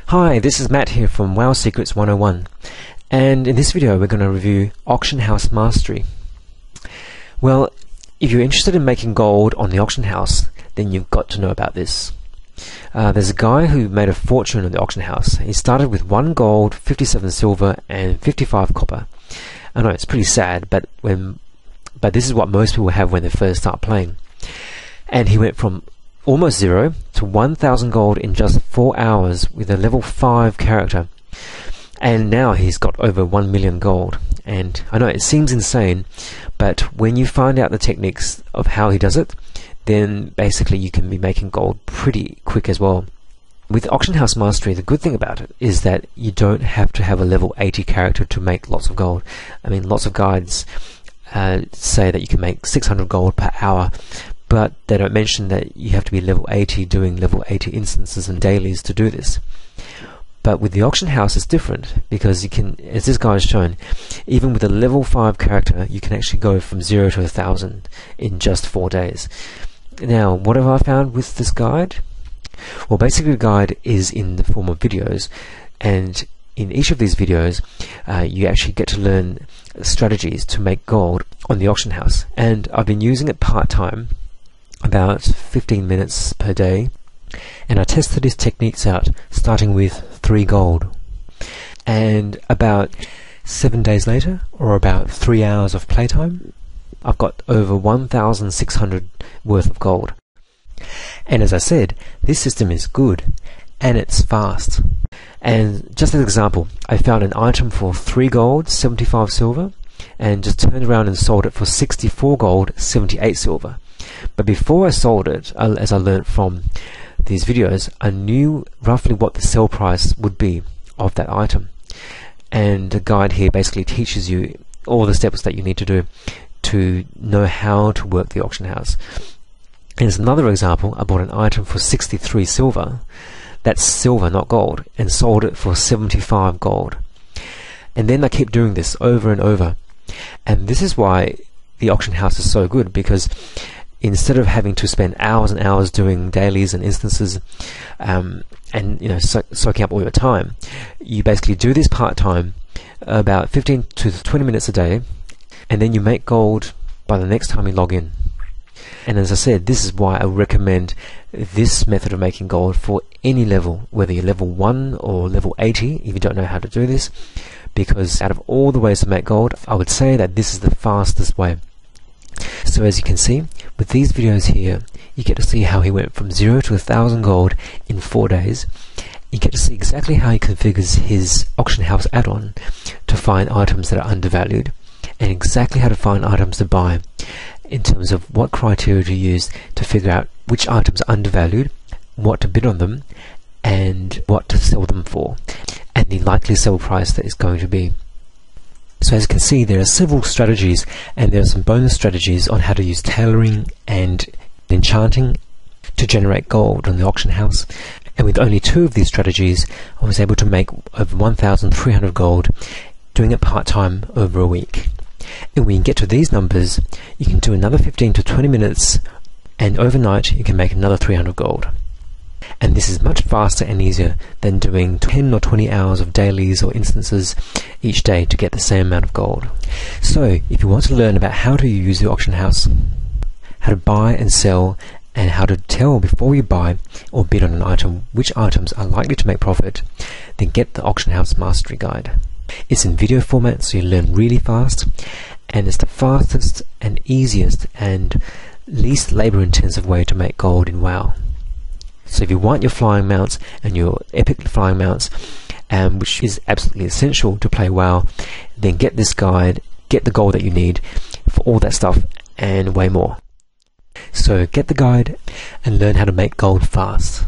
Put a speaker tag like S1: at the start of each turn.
S1: Hi, this is Matt here from WoW Secrets 101, and in this video we're going to review Auction House Mastery. Well, if you're interested in making gold on the auction house, then you've got to know about this. There's a guy who made a fortune on the auction house. He started with 1 gold, 57 silver and 55 copper. I know it's pretty sad, but this is what most people have when they first start playing. And he went from almost 0 to 1,000 gold in just 4 hours with a level 5 character. And now he's got over 1 million gold. And I know it seems insane, but when you find out the techniques of how he does it, then basically you can be making gold pretty quick as well. With Auction House Mastery, the good thing about it is that you don't have to have a level 80 character to make lots of gold. I mean, lots of guides say that you can make 600 gold per hour, but they don't mention that you have to be level 80 doing level 80 instances and dailies to do this. But with the auction house it's different, because you can, as this guy has shown, even with a level 5 character you can actually go from 0 to 1,000 in just 4 days. Now, what have I found with this guide? Well, basically the guide is in the form of videos, and in each of these videos you actually get to learn strategies to make gold on the auction house. And I've been using it part-time, about 15 minutes per day, and I tested these techniques out starting with 3 gold, and about 7 days later, or about 3 hours of playtime, I've got over 1,600 worth of gold. And as I said, this system is good and it's fast. And just as an example, I found an item for 3 gold, 75 silver, and just turned around and sold it for 64 gold, 78 silver. But before I sold it, as I learned from these videos, I knew roughly what the sell price would be of that item. And the guide here basically teaches you all the steps that you need to do to know how to work the auction house. And as another example, I bought an item for 63 silver, that's silver not gold, and sold it for 75 gold. And then I keep doing this over and over. And this is why the auction house is so good, because instead of having to spend hours and hours doing dailies and instances and soaking up all your time, you basically do this part-time, about 15 to 20 minutes a day, and then you make gold by the next time you log in. And as I said, this is why I recommend this method of making gold for any level, whether you're level 1 or level 80 if you don't know how to do this, because out of all the ways to make gold, I would say that this is the fastest way. So as you can see, with these videos here, you get to see how he went from 0 to 1,000 gold in 4 days. You get to see exactly how he configures his auction house add-on to find items that are undervalued, and exactly how to find items to buy in terms of what criteria to use to figure out which items are undervalued, what to bid on them, and what to sell them for, and the likely sell price that is going to be. So as you can see, there are several strategies, and there are some bonus strategies on how to use tailoring and enchanting to generate gold on the auction house. And with only 2 of these strategies, I was able to make over 1,300 gold, doing it part-time over a week. And when you get to these numbers, you can do another 15 to 20 minutes, and overnight you can make another 300 gold. And this is much faster and easier than doing 10 or 20 hours of dailies or instances each day to get the same amount of gold. So if you want to learn about how to use the auction house, how to buy and sell, and how to tell before you buy or bid on an item which items are likely to make profit, then get the Auction House Mastery Guide. It's in video format, so you learn really fast, and it's the fastest and easiest and least labor intensive way to make gold in WoW. So if you want your flying mounts and your epic flying mounts, which is absolutely essential to play WoW, then get this guide, get the gold that you need for all that stuff and way more. So get the guide and learn how to make gold fast.